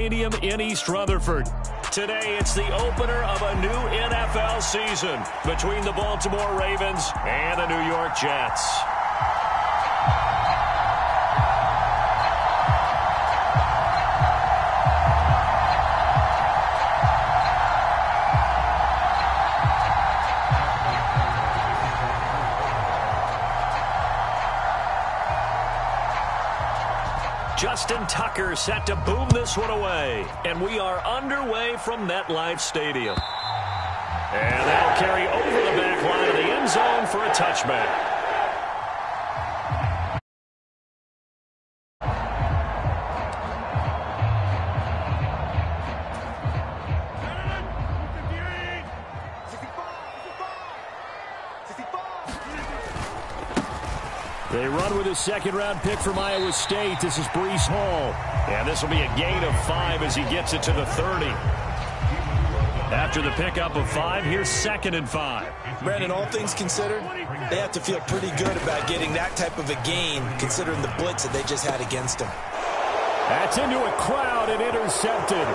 Stadium in East Rutherford. Today, it's the opener of a new NFL season between the Baltimore Ravens and the New York Jets. Justin Tucker set to boom this one away. And we are underway from MetLife Stadium. And that'll carry over the back line of the end zone for a touchback. They run with a second-round pick from Iowa State. This is Breece Hall. And this will be a gain of 5 as he gets it to the 30. After the pickup of 5, here's 2nd and 5. Brandon, all things considered, they have to feel pretty good about getting that type of a gain, considering the blitz that they just had against them. That's into a crowd and intercepted.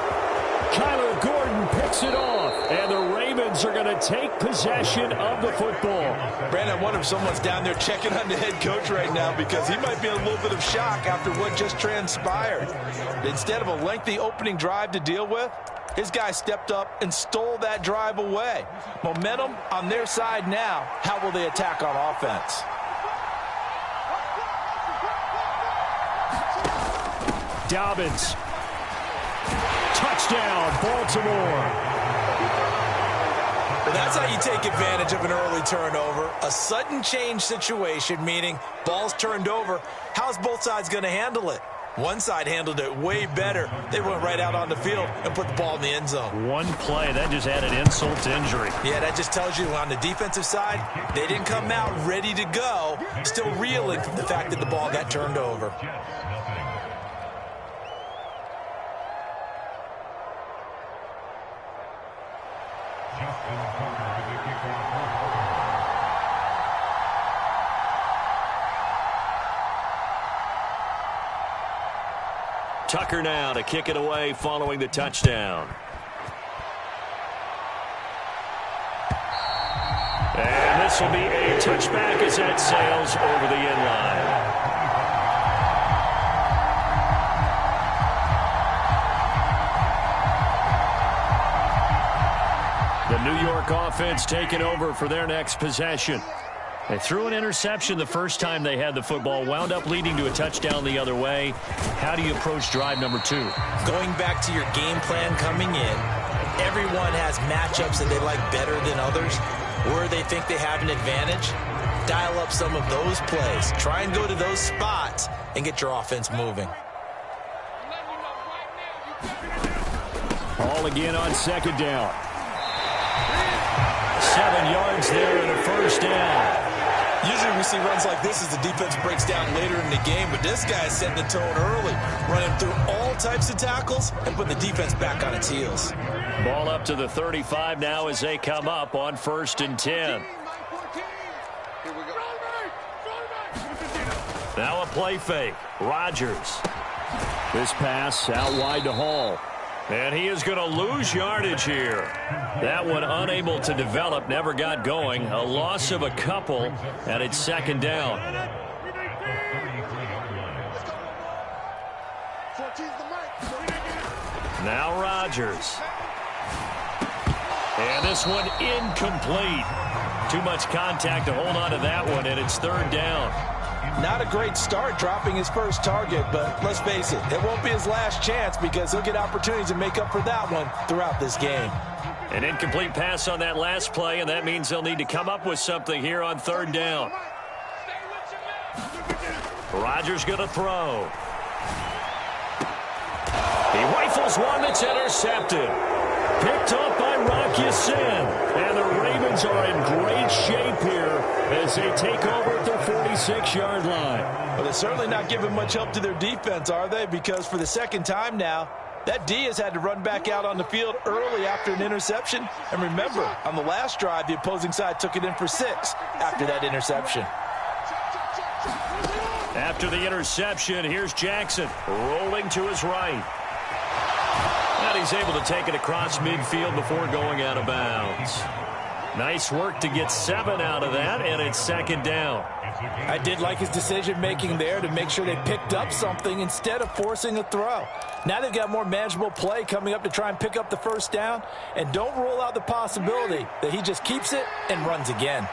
Kyler Gordon picks it off, and the Ravens are going to take possession of the football. Brandon, I wonder if someone's down there checking on the head coach right now because he might be in a little bit of shock after what just transpired. Instead of a lengthy opening drive to deal with, his guy stepped up and stole that drive away. Momentum on their side now. How will they attack on offense? Dobbins. Touchdown, Baltimore. Well, that's how you take advantage of an early turnover. A sudden change situation, meaning ball's turned over. How's both sides going to handle it? One side handled it way better. They went right out on the field and put the ball in the end zone. One play, that just added insult to injury. Yeah, that just tells you on the defensive side, they didn't come out ready to go, still reeling from the fact that the ball got turned over. Tucker now to kick it away following the touchdown. And this will be a touchback as that sails over the end line. The New York offense taking over for their next possession. They threw an interception the first time they had the football, wound up leading to a touchdown the other way. How do you approach drive number 2? Going back to your game plan coming in, everyone has matchups that they like better than others, where they think they have an advantage. Dial up some of those plays. Try and go to those spots and get your offense moving. Ball again on 2nd down. 7 yards there and a first down. Usually we see runs like this as the defense breaks down later in the game, but this guy is setting the tone early, running through all types of tackles and putting the defense back on its heels. Ball up to the 35 now as they come up on 1st and 10. Now a play fake. Rodgers. This pass out wide to Hall. And he is going to lose yardage here. That one unable to develop, never got going. A loss of a couple, and it's 2nd down. Now Rodgers. And this one incomplete. Too much contact to hold on to that one, and it's 3rd down. Not a great start dropping his first target, but let's face it, it won't be his last chance because he'll get opportunities to make up for that one throughout this game. An incomplete pass on that last play, and that means they'll need to come up with something here on 3rd down. Rodgers going to throw. He rifles one that's intercepted. Picked up by Rocky Sin. And the Ravens are in great shape here as they take over at their 46-yard line. Well, they're certainly not giving much help to their defense, are they? Because for the 2nd time now, that D has had to run back out on the field early after an interception. And remember, on the last drive, the opposing side took it in for 6 after that interception. After the interception, here's Jackson rolling to his right. he's able to take it across midfield before going out of bounds. Nice work to get 7 out of that, and it's second down. I did like his decision-making there to make sure they picked up something instead of forcing a throw. Now they've got more manageable play coming up to try and pick up the first down, and don't rule out the possibility that he just keeps it and runs again.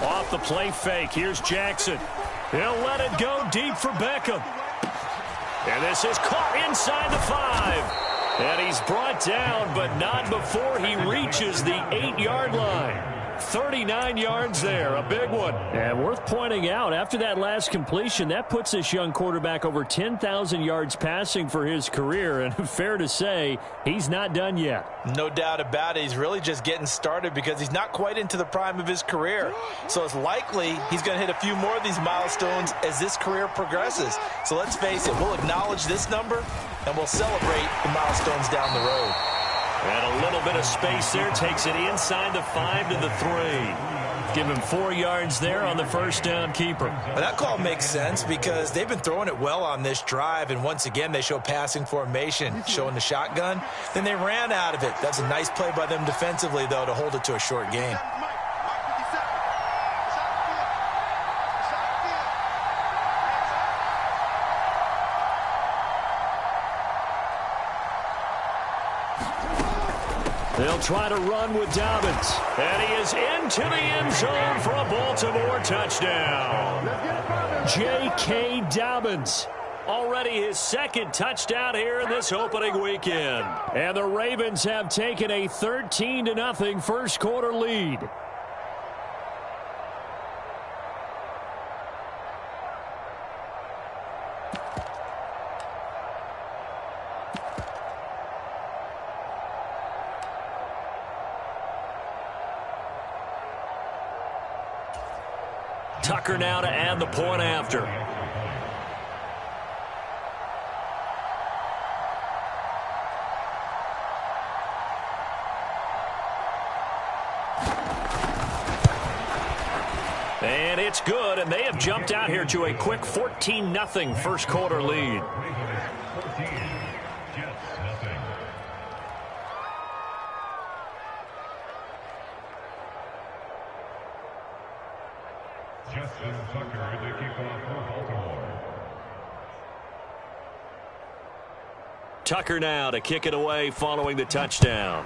Off the play fake, here's Jackson. He'll let it go deep for Beckham. And this is caught inside the 5. And he's brought down, but not before he reaches the 8-yard line. 39 yards there, a big one. And worth pointing out, after that last completion, that puts this young quarterback over 10,000 yards passing for his career. And fair to say, he's not done yet. No doubt about it. He's really just getting started because he's not quite into the prime of his career. So it's likely he's going to hit a few more of these milestones as this career progresses. So let's face it, we'll acknowledge this number and we'll celebrate the milestones down the road. And a little bit of space there, takes it inside the 5 to the 3. Give him 4 yards there on the first down keeper. Well, that call makes sense because they've been throwing it well on this drive, and once again they show passing formation, showing the shotgun. Then they ran out of it. That's a nice play by them defensively, though, to hold it to a short gain. They'll try to run with Dobbins. And he is into the end zone for a Baltimore touchdown. J.K. Dobbins. Already his second touchdown here in this opening weekend. And the Ravens have taken a 13-0 first quarter lead. Tucker now to add the point after. And it's good, and they have jumped out here to a quick 14-0 first quarter lead. Tucker now to kick it away following the touchdown.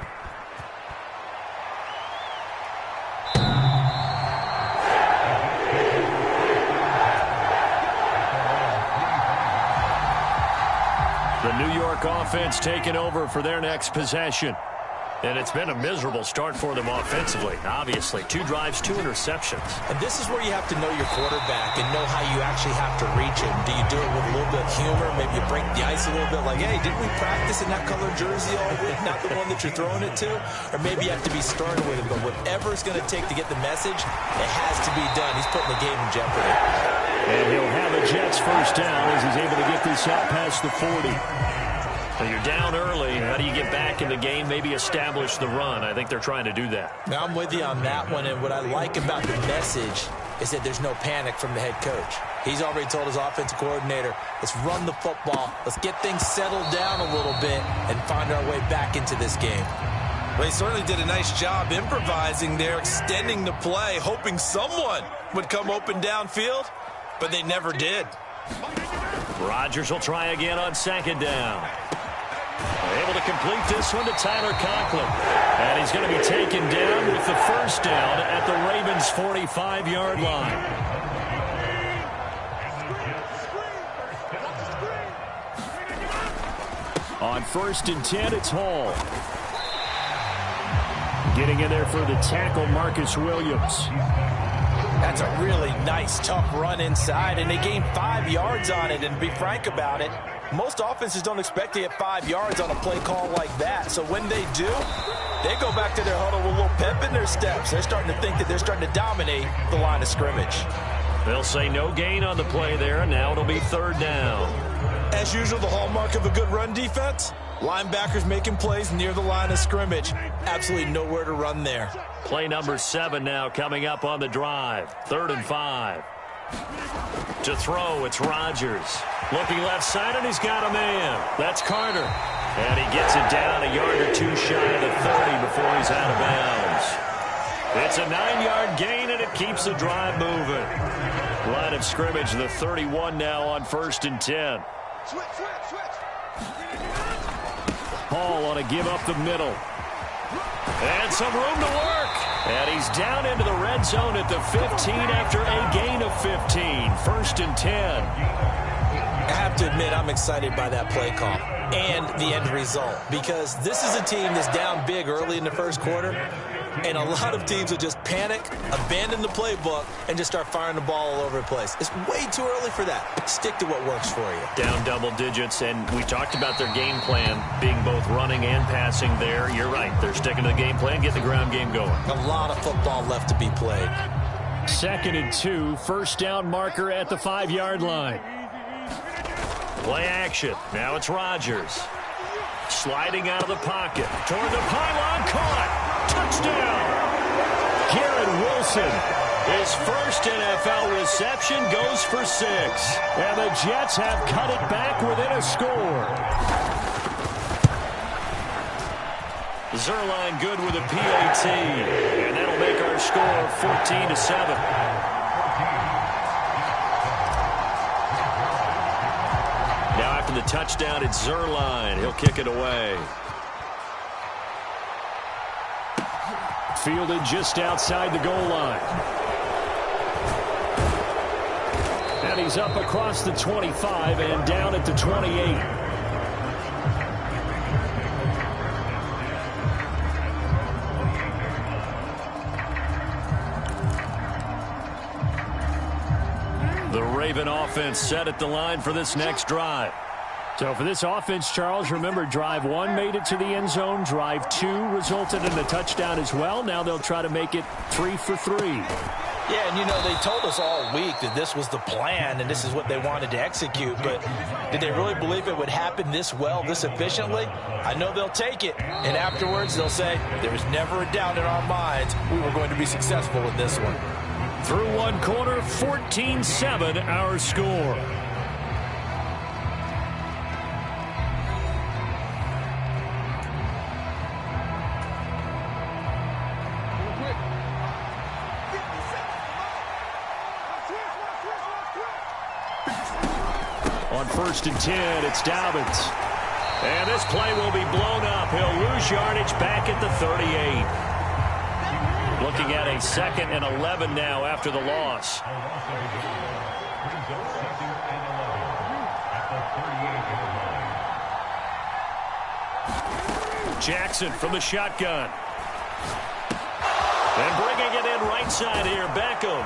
The New York offense taking over for their next possession. And it's been a miserable start for them offensively. Obviously, 2 drives, 2 interceptions. And this is where you have to know your quarterback and know how you actually have to reach him. Do you do it with a little bit of humor? Maybe you break the ice a little bit like, hey, didn't we practice in that colored jersey all week? Not the one that you're throwing it to? Or maybe you have to be stern with him. But whatever it's going to take to get the message, it has to be done. He's putting the game in jeopardy. And he'll have a Jets first down as he's able to get this out past the 40. So you're down early. How do you get back in the game, maybe establish the run? I think they're trying to do that. Now, I'm with you on that one, and what I like about the message is that there's no panic from the head coach. He's already told his offensive coordinator, let's run the football, let's get things settled down a little bit and find our way back into this game. Well, he certainly did a nice job improvising there, extending the play, hoping someone would come open downfield, but they never did. Rodgers will try again on second down. Able to complete this one to Tyler Conklin. And he's going to be taken down with the first down at the Ravens' 45-yard line. On 1st and 10, it's Hall. Getting in there for the tackle, Marcus Williams. That's a really nice, tough run inside, and they gained 5 yards on it. And to be frank about it, most offenses don't expect to get 5 yards on a play call like that. So when they do, they go back to their huddle with a little pep in their steps. They're starting to think that they're starting to dominate the line of scrimmage. They'll say no gain on the play there, and now it'll be 3rd down. As usual, the hallmark of a good run defense, linebackers making plays near the line of scrimmage. Absolutely nowhere to run there. Play number 7 now coming up on the drive. 3rd and 5. To throw, it's Rodgers. Looking left side, and he's got a man. That's Carter. And he gets it down a yard or two shy of the 30 before he's out of bounds. It's a 9-yard gain, and it keeps the drive moving. Line of scrimmage, the 31 now on 1st and 10. Hall on a give up the middle. And some room to work. And he's down into the red zone at the 15 after a gain of 15. 1st and 10. I have to admit, I'm excited by that play call and the end result, because this is a team that's down big early in the first quarter, and a lot of teams will just panic, abandon the playbook, and just start firing the ball all over the place. It's way too early for that. Stick to what works for you. Down double digits, and we talked about their game plan being both running and passing there. You're right. They're sticking to the game plan, get the ground game going. A lot of football left to be played. 2nd and 2, first down marker at the 5-yard line. Play action. Now it's Rodgers. Sliding out of the pocket. Toward the pylon. Caught. Touchdown. Garrett Wilson. His first NFL reception goes for 6. And the Jets have cut it back within a score. Zerline good with a PAT. And that'll make our score 14-7. The touchdown, it's Zerline. He'll kick it away. Fielded just outside the goal line. And he's up across the 25 and down at the 28. The Raven offense set at the line for this next drive. So for this offense, Charles, remember, drive 1 made it to the end zone. Drive 2 resulted in a touchdown as well. Now they'll try to make it 3 for 3. Yeah, and you know, they told us all week that this was the plan and this is what they wanted to execute. But did they really believe it would happen this well, this efficiently? I know they'll take it. And afterwards, they'll say, there was never a doubt in our minds we were going to be successful with this one. Through one quarter, 14-7 our score. On 1st and 10, it's Dobbins. And this play will be blown up. He'll lose yardage back at the 38. Looking at a 2nd and 11 now after the loss. Jackson from the shotgun. And bringing it in right side here, Beckham.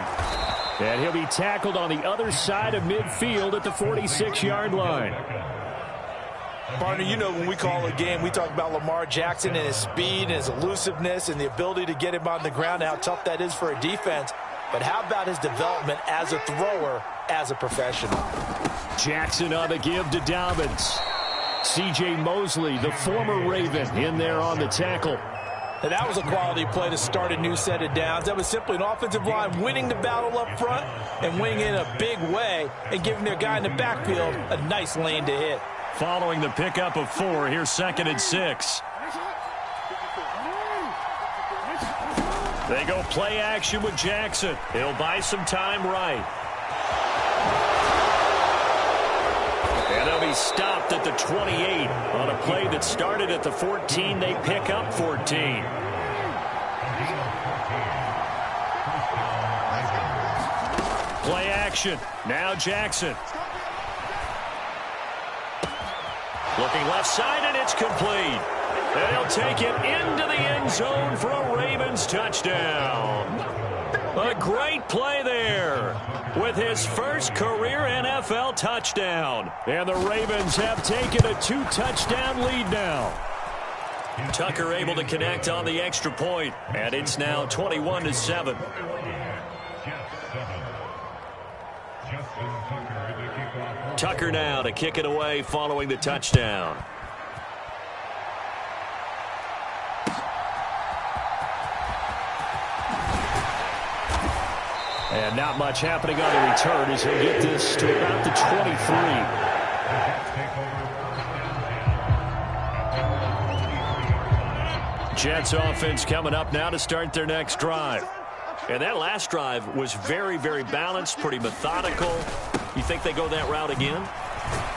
And he'll be tackled on the other side of midfield at the 46-yard line. Partner, you know when we call a game, we talk about Lamar Jackson and his speed and his elusiveness and the ability to get him on the ground, how tough that is for a defense. But how about his development as a thrower, as a professional? Jackson on the give to Dobbins. C.J. Mosley, the former Raven, in there on the tackle. And that was a quality play to start a new set of downs. That was simply an offensive line winning the battle up front and winning in a big way and giving their guy in the backfield a nice lane to hit. Following the pickup of 4, here's 2nd and 6. They go play action with Jackson. He'll buy some time right. And they'll be stopped at the 28 on a play that started at the 14. They pick up 14. Play action. Now Jackson. Looking left side, and it's complete. And he'll take it into the end zone for a Ravens touchdown. A great play there with his first career NFL touchdown. And the Ravens have taken a 2-touchdown lead now. Tucker able to connect on the extra point, and it's now 21-7. Tucker now to kick it away following the touchdown. And not much happening on the return as he'll get this to about the 23. Jets offense coming up now to start their next drive. And that last drive was very, very balanced, pretty methodical. You think they go that route again?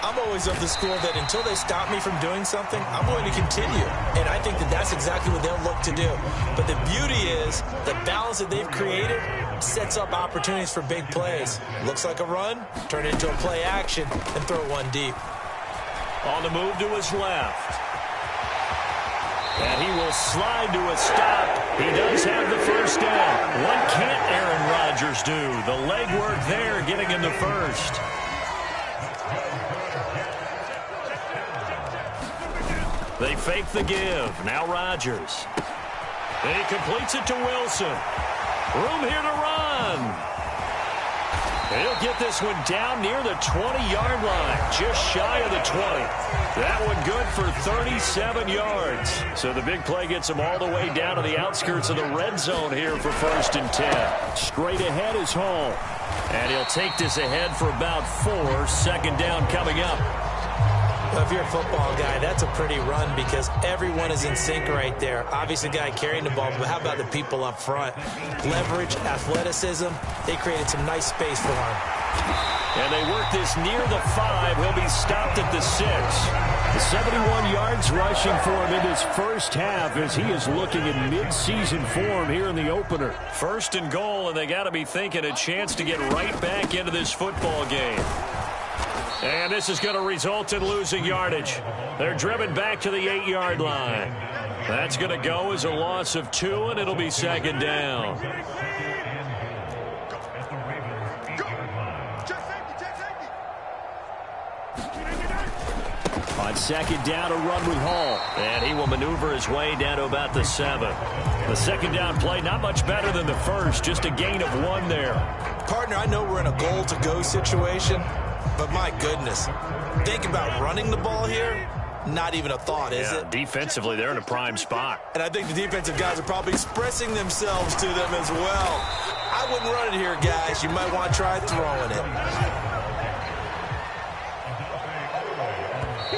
I'm always of the school that until they stop me from doing something, I'm going to continue. And I think that that's exactly what they'll look to do. But the beauty is the balance that they've created sets up opportunities for big plays. Looks like a run, turn it into a play action, and throw one deep. On the move to his left. And he will slide to a stop. He does have the first down. What can't Aaron Rodgers do? The legwork there getting him the first. They fake the give. Now Rodgers. And he completes it to Wilson. Room here to run. He'll get this one down near the 20-yard line, just shy of the 20. That one good for 37 yards. So the big play gets him all the way down to the outskirts of the red zone here for 1st and 10. Straight ahead is Hall. And he'll take this ahead for about 4. 2nd down coming up. Well, if you're a football guy, that's a pretty run because everyone is in sync right there. Obviously, the guy carrying the ball, but how about the people up front? Leverage, athleticism, they created some nice space for him. And they work this near the 5. He'll be stopped at the 6. The 71 yards rushing for him in his first half as he is looking in mid-season form here in the opener. 1st and goal, and they got to be thinking a chance to get right back into this football game. And this is going to result in losing yardage. They're driven back to the 8-yard line. That's going to go as a loss of 2, and it'll be 2nd down. On 2nd down, a run with Hall. And he will maneuver his way down to about the 7. The 2nd down play, not much better than the first. Just a gain of 1 there. Partner, I know we're in a goal-to-go situation. But my goodness, think about running the ball here. Not even a thought, is it? Defensively, they're in a prime spot. And I think the defensive guys are probably expressing themselves to them as well. I wouldn't run it here, guys. You might want to try throwing it.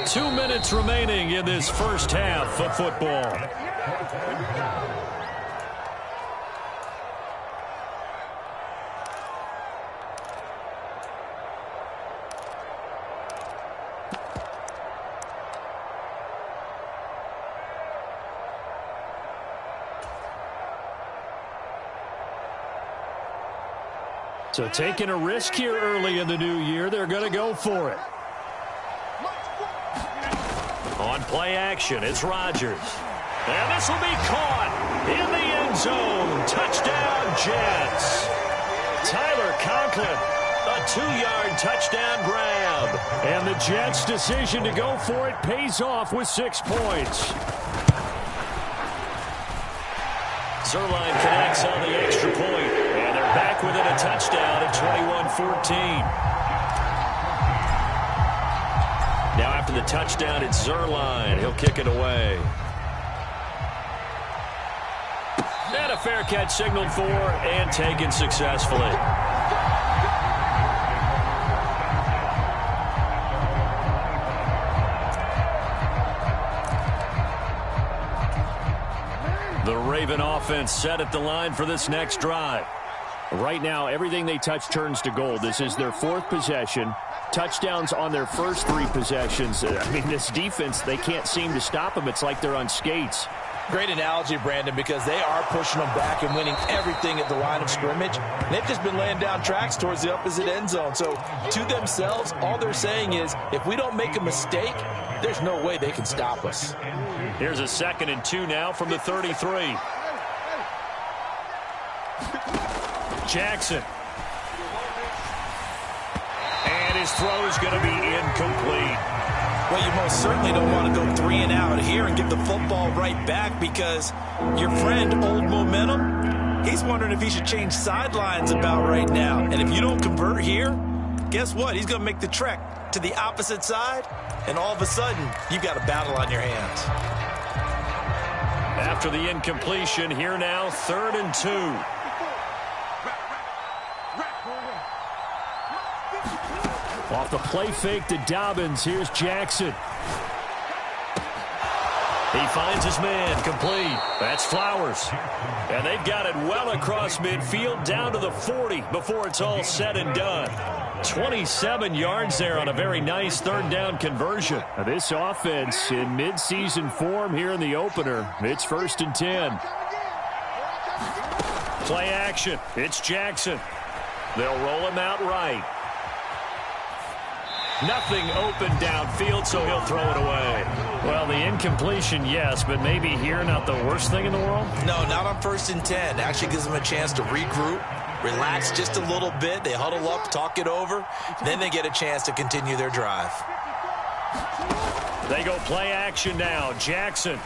2 minutes remaining in this first half of football. So taking a risk here early in the new year, they're going to go for it. On play action, it's Rodgers. And this will be caught in the end zone. Touchdown, Jets. Tyler Conklin, a 2-yard touchdown grab. And the Jets' decision to go for it pays off with 6 points. Zerline connects on the extra point. And they're back within a touchdown at 21-14. Now after the touchdown, it's Zerline. He'll kick it away. And a fair catch signaled for and taken successfully. The Raven offense set at the line for this next drive. Right now, everything they touch turns to gold. This is their 4th possession. Touchdowns on their first 3 possessions. I mean, this defense, they can't seem to stop them. It's like they're on skates. Great analogy, Brandon, because they are pushing them back and winning everything at the line of scrimmage. They've just been laying down tracks towards the opposite end zone. So to themselves, all they're saying is, if we don't make a mistake, there's no way they can stop us. Here's a 2nd and 2 now from the 33. Jackson. And his throw is going to be incomplete. Well, you most certainly don't want to go 3 and out here and give the football right back because your friend, Old Momentum, he's wondering if he should change sidelines about right now. And if you don't convert here, guess what? He's going to make the trek to the opposite side, and all of a sudden, you've got a battle on your hands. After the incompletion, here now, 3rd and 2. Off the play fake to Dobbins, here's Jackson. He finds his man, complete. That's Flowers. And they've got it well across midfield, down to the 40 before it's all said and done. 27 yards there on a very nice third down conversion. Now this offense in midseason form here in the opener. It's 1st and 10. Play action. It's Jackson. They'll roll him out right. Nothing open downfield, so he'll throw it away. Well, the incompletion, yes, but maybe here not the worst thing in the world? No, not on 1st and 10. Actually gives them a chance to regroup, relax just a little bit. They huddle up, talk it over. Then they get a chance to continue their drive. They go play action now. Jackson.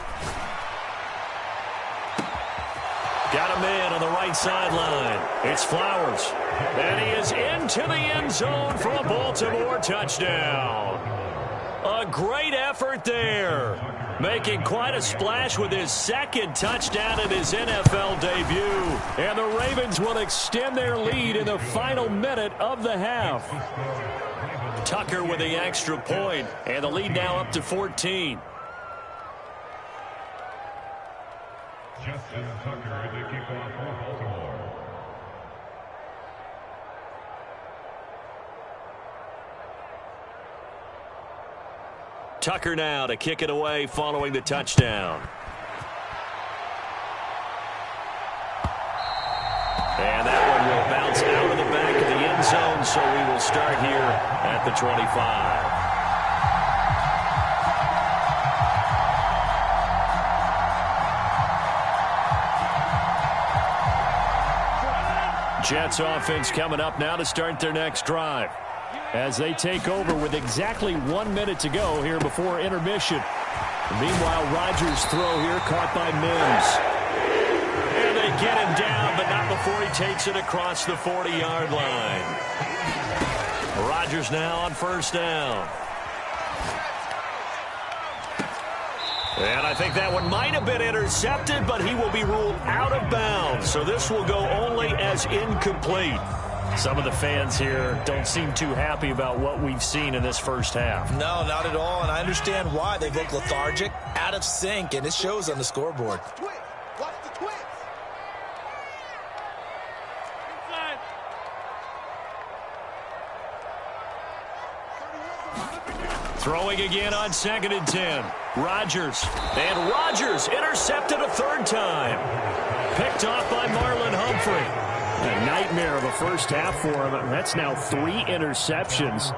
Got a man on the right sideline. It's Flowers. And he is into the end zone for a Baltimore touchdown. A great effort there. Making quite a splash with his second touchdown in his NFL debut. And the Ravens will extend their lead in the final minute of the half. Tucker with the extra point, and the lead now up to 14. Justin Tucker, the kickoff for Baltimore. Tucker now to kick it away following the touchdown. And that one will bounce out of the back of the end zone, so we will start here at the 25. Jets offense coming up now to start their next drive as they take over with exactly 1 minute to go here before intermission. Meanwhile, Rodgers' throw here caught by Mims. And they get him down, but not before he takes it across the 40-yard line. Rodgers now on 1st down. And I think that one might have been intercepted, but he will be ruled out of bounds. So this will go only as incomplete. Some of the fans here don't seem too happy about what we've seen in this first half. No, not at all, and I understand why. They look lethargic, out of sync, and it shows on the scoreboard. Watch the twins. Throwing again on 2nd and 10. Rodgers. And Rodgers intercepted a 3rd time. Picked off by Marlon Humphrey. A nightmare of a first half for him. That's now 3 interceptions.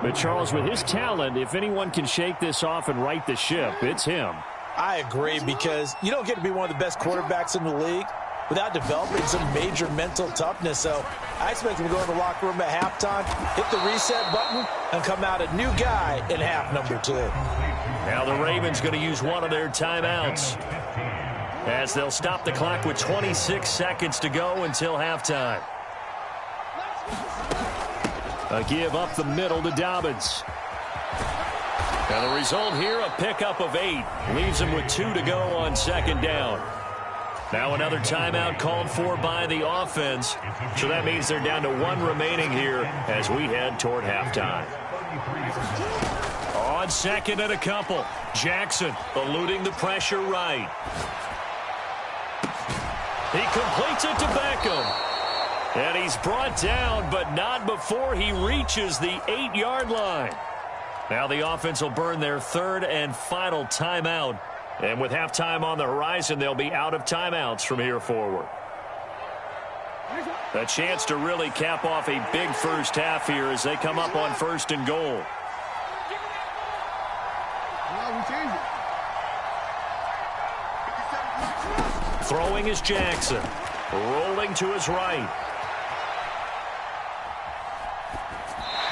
But Charles, with his talent, if anyone can shake this off and right the ship, it's him. I agree, because you don't get to be one of the best quarterbacks in the league without developing some major mental toughness. So I expect him to go in the locker room at halftime, hit the reset button, and come out a new guy in half number 2. Now the Ravens going to use one of their timeouts, as they'll stop the clock with 26 seconds to go until halftime. A give up the middle to Dobbins. Now the result here, a pickup of 8. Leaves him with 2 to go on 2nd down. Now another timeout called for by the offense. So that means they're down to 1 remaining here as we head toward halftime. On 2nd and a couple. Jackson eluding the pressure right. He completes it to Beckham. And he's brought down, but not before he reaches the 8-yard line. Now the offense will burn their 3rd and final timeout. And with halftime on the horizon, they'll be out of timeouts from here forward. A chance to really cap off a big first half here as they come up on 1st and goal. Throwing is Jackson. Rolling to his right.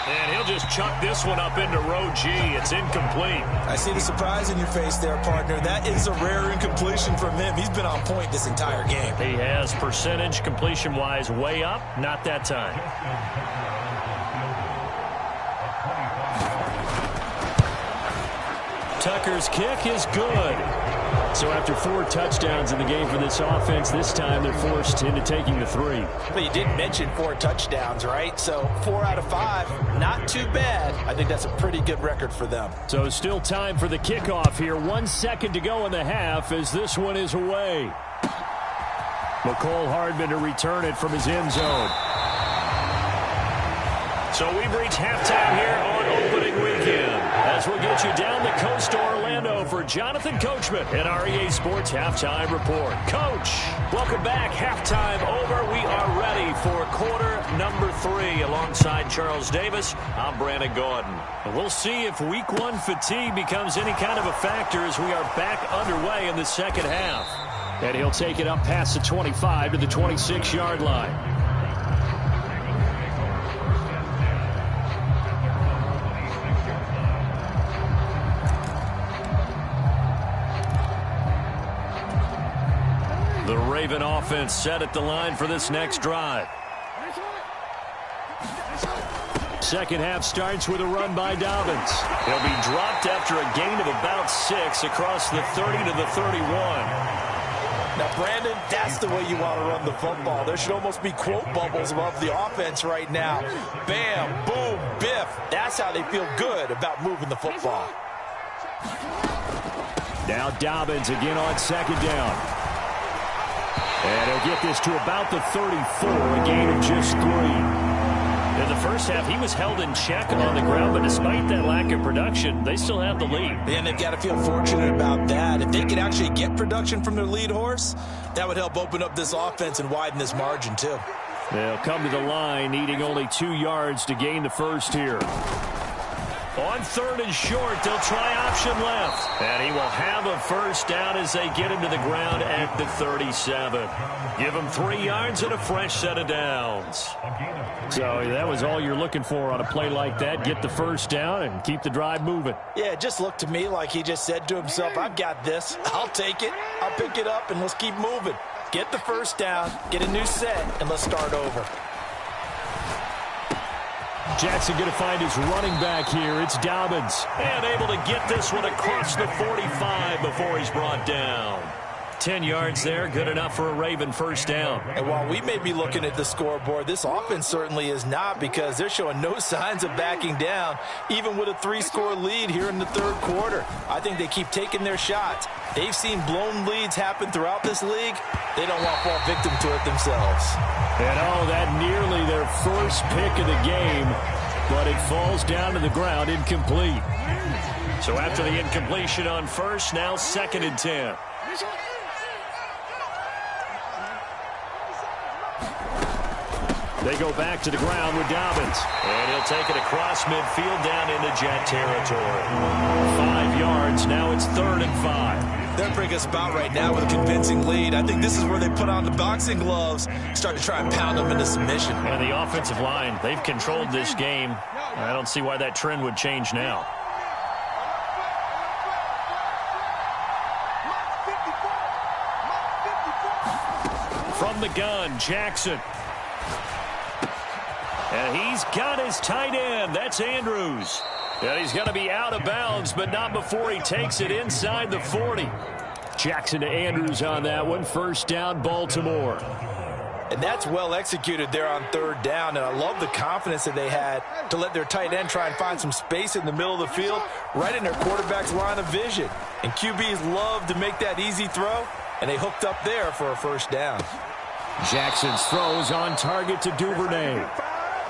And he'll just chuck this one up into row G. It's incomplete. I see the surprise in your face there, partner. That is a rare incompletion from him. He's been on point this entire game. He has percentage completion-wise way up. Not that time. Tucker's kick is good. So after 4 touchdowns in the game for this offense, this time they're forced into taking the 3. But you did mention 4 touchdowns, right? So 4 out of 5, not too bad. I think that's a pretty good record for them. So still time for the kickoff here. 1 second to go in the half as this one is away. McCole Hardman to return it from his end zone. So we've reached halftime here on opening weekend. As we'll get you down the coast to Orlando for Jonathan Coachman in our EA Sports Halftime Report. Coach, welcome back. Halftime over. We are ready for quarter number 3 alongside Charles Davis. I'm Brandon Gordon. And we'll see if week 1 fatigue becomes any kind of a factor as we are back underway in the second half. And he'll take it up past the 25 to the 26-yard line. The Raven offense set at the line for this next drive. Second half starts with a run by Dobbins. He'll be dropped after a gain of about 6 across the 30 to the 31. Now, Brandon, that's the way you want to run the football. There should almost be quote bubbles above the offense right now. Bam, boom, biff. That's how they feel good about moving the football. Now Dobbins again on second down. And he'll get this to about the 34, a gain of just 3. In the first half, he was held in check on the ground, but despite that lack of production, they still have the lead. And they've got to feel fortunate about that. If they could actually get production from their lead horse, that would help open up this offense and widen this margin, too. They'll come to the line, needing only 2 yards to gain the first here. On 3rd and short, they'll try option left. And he will have a first down as they get him to the ground at the 37. Give him 3 yards and a fresh set of downs. So that was all you're looking for on a play like that. Get the first down and keep the drive moving. Yeah, it just looked to me like he just said to himself, I've got this. I'll take it. I'll pick it up, and let's keep moving. Get the first down, get a new set, and let's start over. Jackson going to find his running back here. It's Dobbins. And able to get this one across the 45 before he's brought down. 10 yards there, good enough for a Raven first down. And while we may be looking at the scoreboard, this offense certainly is not, because they're showing no signs of backing down, even with a 3-score lead here in the 3rd quarter. I think they keep taking their shots. They've seen blown leads happen throughout this league. They don't want to fall victim to it themselves. And that nearly their first pick of the game, but it falls down to the ground incomplete. So after the incompletion on first, now 2nd and 10. They go back to the ground with Dobbins. And he'll take it across midfield down into Jet territory. 5 yards. Now it's 3rd and 5. They're bringing us about right now with a convincing lead. I think this is where they put on the boxing gloves, start to try and pound them into submission. And the offensive line, they've controlled this game. I don't see why that trend would change now. From the gun, Jackson. And he's got his tight end. That's Andrews. And he's going to be out of bounds, but not before he takes it inside the 40. Jackson to Andrews on that one. First down, Baltimore. And that's well executed there on 3rd down. And I love the confidence that they had to let their tight end try and find some space in the middle of the field, right in their quarterback's line of vision. And QBs love to make that easy throw, and they hooked up there for a first down. Jackson's throws on target to Duvernay.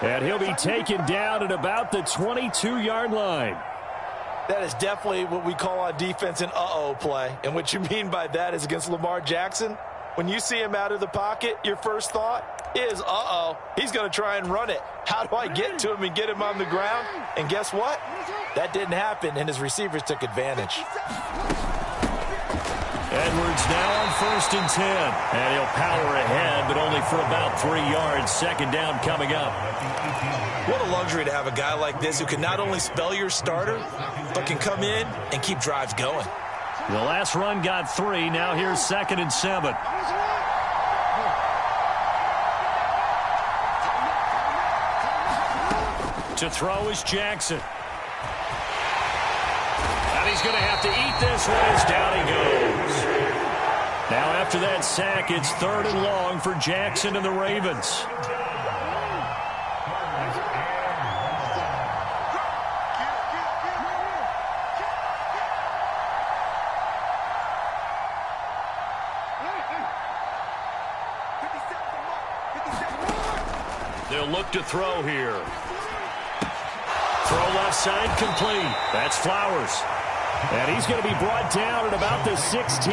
And he'll be taken down at about the 22-yard line. That is definitely what we call on defense an uh-oh play. And what you mean by that is against Lamar Jackson, when you see him out of the pocket, your first thought is, uh-oh, he's going to try and run it. How do I get to him and get him on the ground? And guess what? That didn't happen, and his receivers took advantage. Edwards now on 1st and 10. And he'll power ahead, but only for about 3 yards. 2nd down coming up. What a luxury to have a guy like this who can not only spell your starter, but can come in and keep drives going. The last run got 3. Now here's 2nd and 7. To throw is Jackson. And he's going to have to eat this one as down he goes. Now after that sack, it's 3rd and long for Jackson and the Ravens. They'll look to throw here. Throw left side complete. That's Flowers. And he's going to be brought down at about the 16.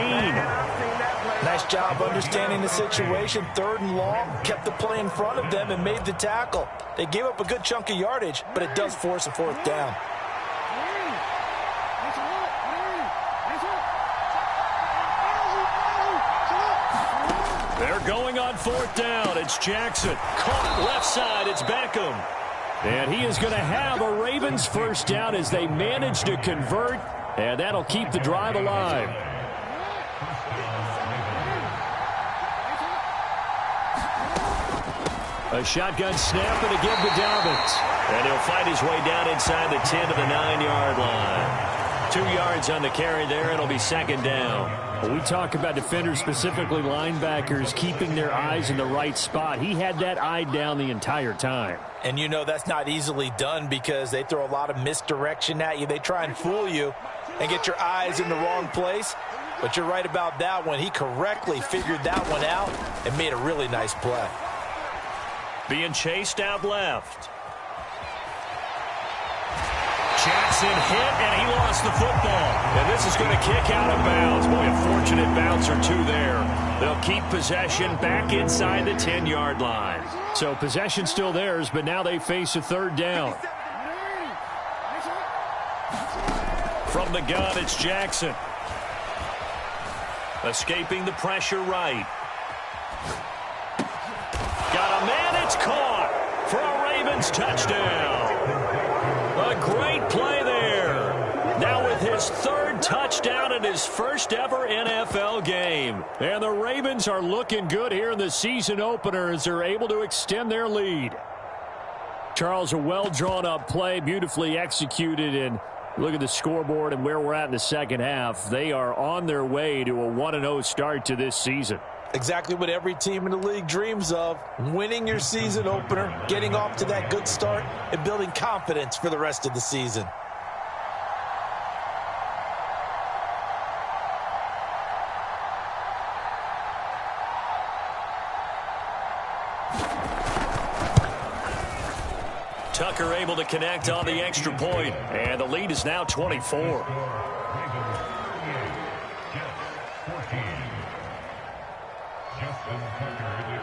Nice job understanding the situation. 3rd and long, kept the play in front of them and made the tackle. They gave up a good chunk of yardage, but it does force a 4th down. They're going on 4th down. It's Jackson. Caught left side. It's Beckham. And he is going to have a Ravens 1st down as they manage to convert. And that'll keep the drive alive. A shotgun snap and a give to Dobbins. And he'll fight his way down inside the 10 to the 9-yard line. 2 yards on the carry there. It'll be 2nd down. When we talk about defenders, specifically linebackers, keeping their eyes in the right spot, he had that eye down the entire time. And you know that's not easily done because they throw a lot of misdirection at you. They try and fool you and get your eyes in the wrong place. But you're right about that one. He correctly figured that one out and made a really nice play. Being chased out left. Jackson hit, and he lost the football. And this is going to kick out of bounds. Boy, a fortunate bounce or two there. They'll keep possession back inside the 10-yard line. So possession still theirs, but now they face a 3rd down. From the gun, it's Jackson. Escaping the pressure right. Got a man, it's caught for a Ravens touchdown. A great play there. Now with his 3rd touchdown in his first ever NFL game. And the Ravens are looking good here in the season opener as they're able to extend their lead. Charles, a well-drawn-up play, beautifully executed, and look at the scoreboard and where we're at in the second half. They are on their way to a 1-0 start to this season. Exactly what every team in the league dreams of, winning your season opener, getting off to that good start, and building confidence for the rest of the season. Tucker able to connect on the extra point, and the lead is now 24.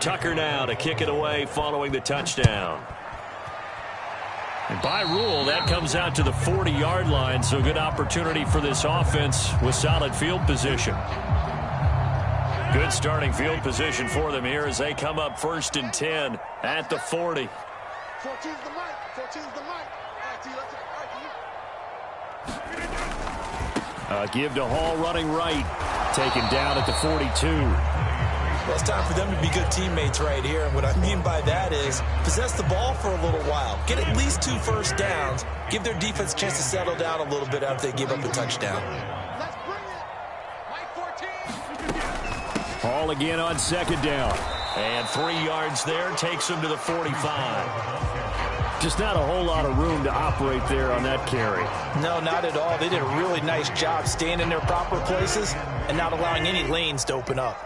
Tucker now to kick it away following the touchdown. And by rule, that comes out to the 40-yard line, so good opportunity for this offense with solid field position. Good starting field position for them here as they come up 1st and 10 at the 40. 14's the mic. 14's the mic. Give to Hall running right. Taken down at the 42. Well, it's time for them to be good teammates right here. And what I mean by that is possess the ball for a little while. Get at least 2 first downs. Give their defense a chance to settle down a little bit after they give up a touchdown. Let's bring it. Mike 14. Hall again on 2nd down. And 3 yards there takes him to the 45. Just not a whole lot of room to operate there on that carry. No, not at all. They did a really nice job staying in their proper places and not allowing any lanes to open up.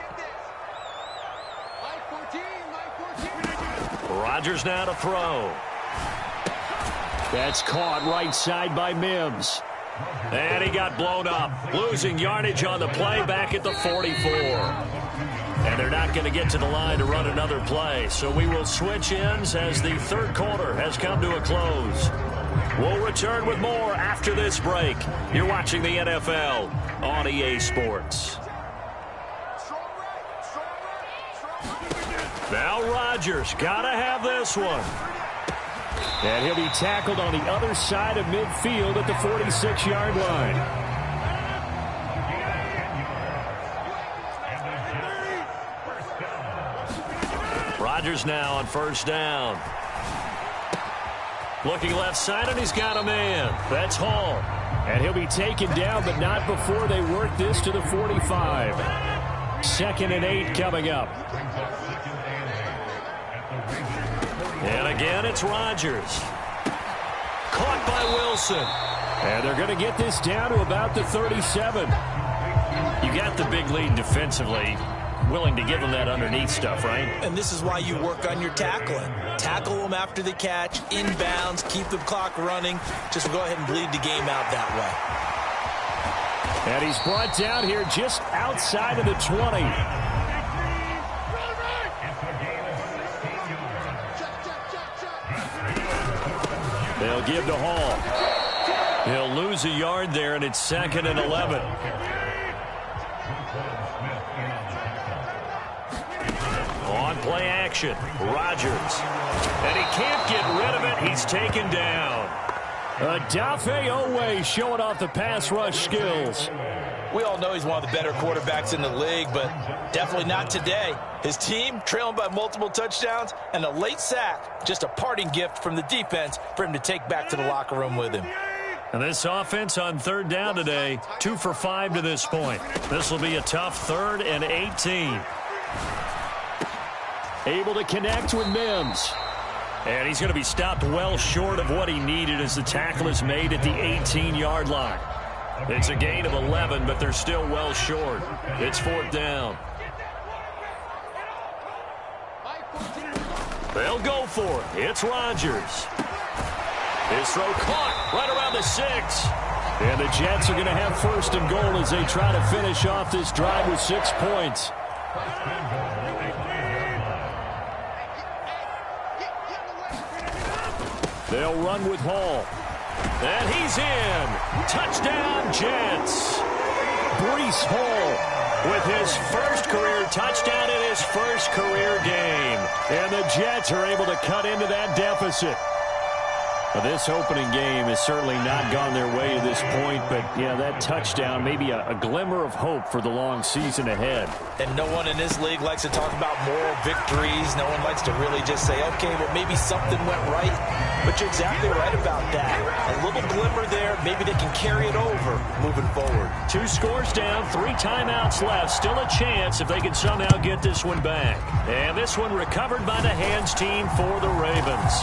Rodgers now to throw. That's caught right side by Mims. And he got blown up. Losing yardage on the play back at the 44. And they're not going to get to the line to run another play. So we will switch ends as the 3rd quarter has come to a close. We'll return with more after this break. You're watching the NFL on EA Sports. Now Rodgers got to have this one. And he'll be tackled on the other side of midfield at the 46-yard line. Rodgers now on 1st down. Looking left side, and he's got a man. That's Hall. And he'll be taken down, but not before they work this to the 45. 2nd and 8 coming up. And again, it's Rodgers. Caught by Wilson. And they're going to get this down to about the 37. You got the big lead defensively. Willing to give them that underneath stuff, right? And this is why you work on your tackling. Tackle them after the catch, inbounds, keep the clock running. Just go ahead and bleed the game out that way. And he's brought down here just outside of the 20. They'll give to Hall. He'll lose a yard there, and it's 2nd and 11. On play action, Rodgers. And he can't get rid of it. He's taken down. Odafe Oweh showing off the pass rush skills. We all know he's one of the better quarterbacks in the league, but definitely not today. His team trailing by multiple touchdowns and a late sack. Just a parting gift from the defense for him to take back to the locker room with him. And this offense on 3rd down today, 2 for 5 to this point. This will be a tough 3rd and 18. Able to connect with Mims. And he's going to be stopped well short of what he needed as the tackle is made at the 18-yard line. It's a gain of 11, but they're still well short. It's 4th down. They'll go for it. It's Rodgers. His throw caught right around the 6. And the Jets are going to have 1st and goal as they try to finish off this drive with 6 points. They'll run with Hall. And he's in. Touchdown, Jets. Breece Hall with his first career touchdown in his first career game. And the Jets are able to cut into that deficit. Well, this opening game has certainly not gone their way to this point, but, yeah, that touchdown, maybe a glimmer of hope for the long season ahead. And no one in this league likes to talk about moral victories. No one likes to really just say, okay, well, maybe something went right. But you're exactly right about that. A little glimmer there. Maybe they can carry it over moving forward. 2 scores down, 3 timeouts left. Still a chance if they can somehow get this one back. And this one recovered by the hands team for the Ravens.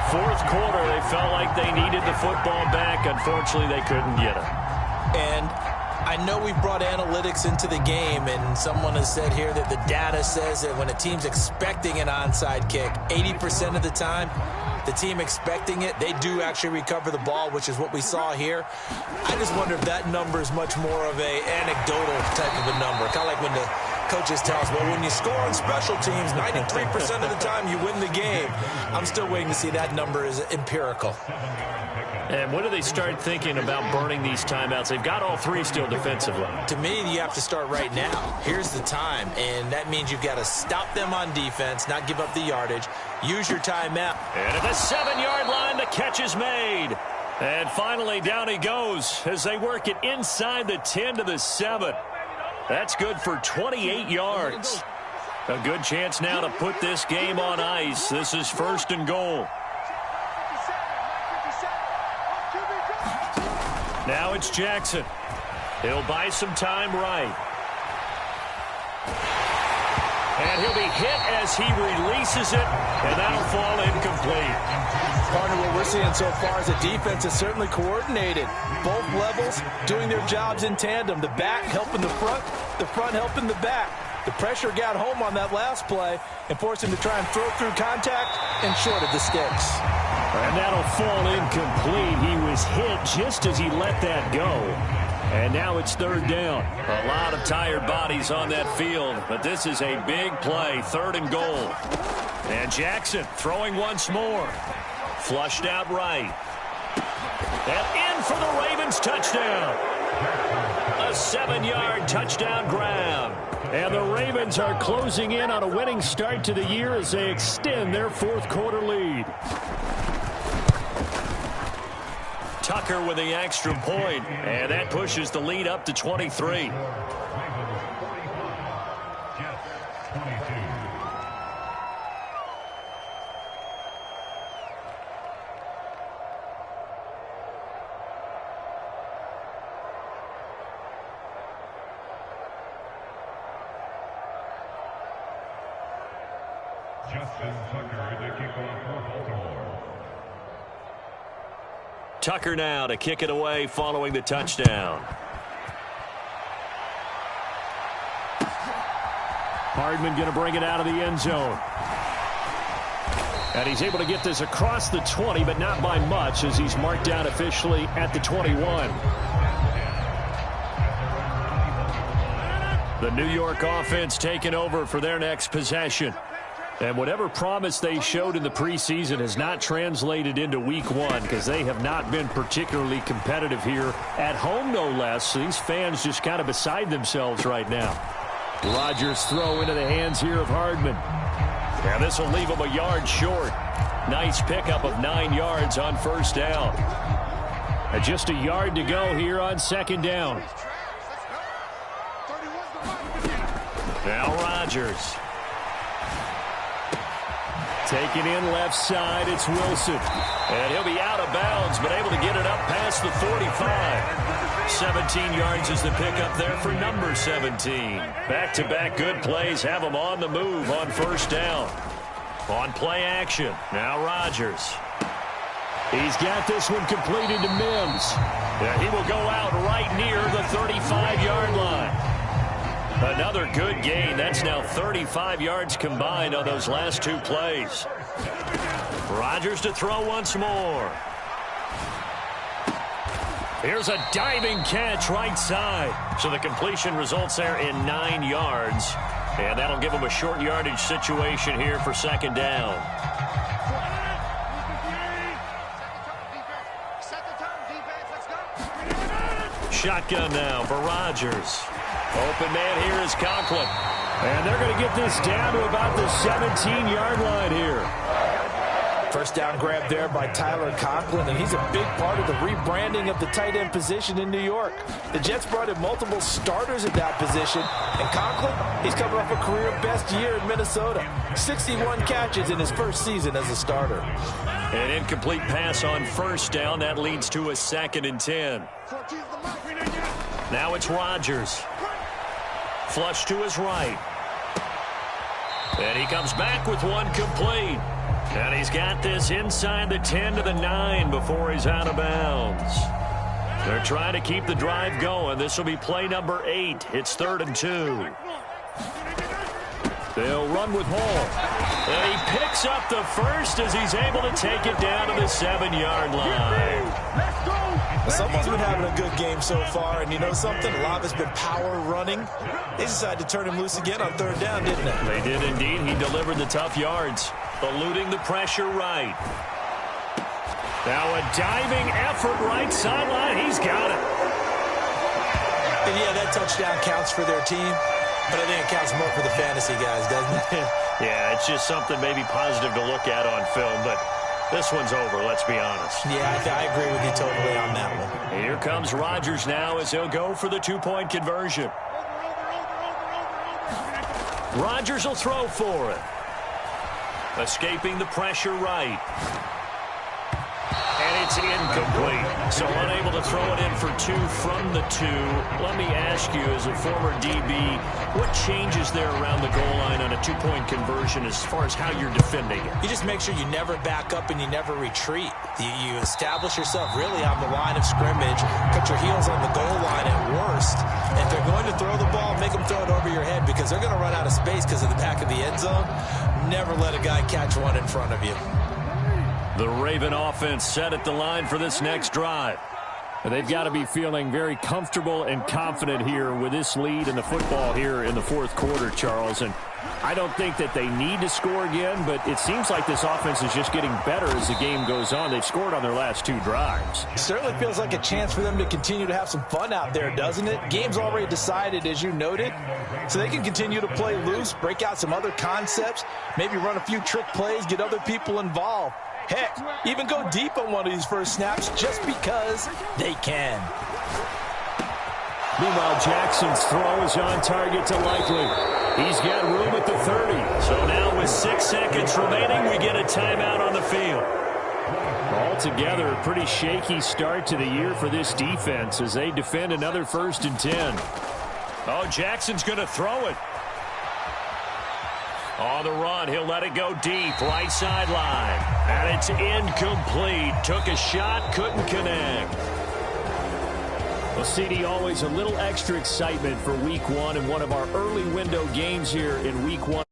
4th quarter, they felt like they needed the football back. Unfortunately, they couldn't get it. And I know we've brought analytics into the game, and someone has said here that the data says that when a team's expecting an onside kick, 80% of the time, the team expecting it, they do actually recover the ball, which is what we saw here. I just wonder if that number is much more of a anecdotal type of a number. Kind of like when the coaches tell us, well, when you score on special teams, 93% of the time you win the game. I'm still waiting to see that number is empirical. And when do they start thinking about burning these timeouts? They've got all 3 still defensively. To me, you have to start right now. Here's the time, and that means you've got to stop them on defense, not give up the yardage. Use your timeout. And at the 7-yard line, the catch is made. And finally, down he goes as they work it inside the 10 to the 7. That's good for 28 yards. A good chance now to put this game on ice. This is 1st and goal. Now it's Jackson. He'll buy some time right. And he'll be hit as he releases it, and that'll fall incomplete. Partner, what we're seeing so far is the defense is certainly coordinated. Both levels doing their jobs in tandem. The back helping the front helping the back. The pressure got home on that last play and forced him to try and throw through contact and shorted the sticks. And that'll fall incomplete. He was hit just as he let that go. And now it's 3rd down. A lot of tired bodies on that field, but this is a big play, 3rd and goal. And Jackson throwing once more. Flushed out right. And in for the Ravens touchdown. A 7-yard touchdown grab. And the Ravens are closing in on a winning start to the year as they extend their 4th quarter lead. Tucker with the extra point, and that pushes the lead up to 23. Tucker now to kick it away following the touchdown. Hardman going to bring it out of the end zone. And he's able to get this across the 20, but not by much, as he's marked down officially at the 21. The New York offense taking over for their next possession. And whatever promise they showed in the preseason has not translated into week one, because they have not been particularly competitive here at home, no less. So these fans just kind of beside themselves right now. Rodgers throw into the hands here of Hardman. And this will leave him a yard short. Nice pickup of 9 yards on first down. And just a yard to go here on second down. Now Rodgers. Taking in left side, it's Wilson. And he'll be out of bounds, but able to get it up past the 45. 17 yards is the pickup there for number 17. Back-to-back good plays have him on the move on first down. On play action, now Rodgers. He's got this one completed to Mims. Yeah, he will go out right near the 35-yard line. Another good gain. That's now 35 yards combined on those last 2 plays. Rodgers to throw once more. Here's a diving catch right side. So the completion results there in 9 yards. And that'll give him a short yardage situation here for second down. Shotgun now for Rodgers. Open man here is Conklin. And they're going to get this down to about the 17-yard line here. First down grab there by Tyler Conklin, and he's a big part of the rebranding of the tight end position in New York. The Jets brought in multiple starters at that position, and Conklin, he's coming off a career best year in Minnesota. 61 catches in his first season as a starter. An incomplete pass on first down. That leads to a 2nd and 10. Now it's Rodgers. Flush to his right. And he comes back with one complete. And he's got this inside the 10 to the 9 before he's out of bounds. They're trying to keep the drive going. This will be play number 8. It's 3rd and 2. They'll run with Hall. And he picks up the first as he's able to take it down to the 7-yard line. Someone's been having a good game so far, and you know something? A lot of it's been power running. They decided to turn him loose again on 3rd down, didn't they? They did indeed. He delivered the tough yards, eluding the pressure right. Now a diving effort right sideline. He's got it. And yeah, that touchdown counts for their team, but I think it counts more for the fantasy guys, doesn't it? Yeah, it's just something maybe positive to look at on film, but this one's over, let's be honest. Yeah, I agree with you totally on that one. Here comes Rodgers now as he'll go for the 2-point conversion. Rodgers will throw for it. Escaping the pressure right. And it's incomplete. So unable to throw it in for 2 from the 2. Let me ask you, as a former DB, what changes there around the goal line on a 2-point conversion as far as how you're defending it? You just make sure you never back up and you never retreat. You establish yourself really on the line of scrimmage, put your heels on the goal line at worst. If they're going to throw the ball, make them throw it over your head, because they're going to run out of space because of the back of the end zone. Never let a guy catch one in front of you. The Raven offense set at the line for this next drive. They've got to be feeling very comfortable and confident here with this lead in the football here in the 4th quarter, Charles. And I don't think that they need to score again, but it seems like this offense is just getting better as the game goes on. They've scored on their last 2 drives. It certainly feels like a chance for them to continue to have some fun out there, doesn't it? Game's already decided, as you noted, so they can continue to play loose, break out some other concepts, maybe run a few trick plays, get other people involved. Heck, even go deep on one of these first snaps just because they can. Meanwhile, Jackson's throw is on target to Likely. He's got room at the 30. So now with 6 seconds remaining, we get a timeout on the field. Altogether, a pretty shaky start to the year for this defense as they defend another 1st and 10. Oh, Jackson's going to throw it. On the run, he'll let it go deep, right sideline. And it's incomplete. Took a shot, couldn't connect. Well, CD, always a little extra excitement for Week 1 and one of our early window games here in Week 1.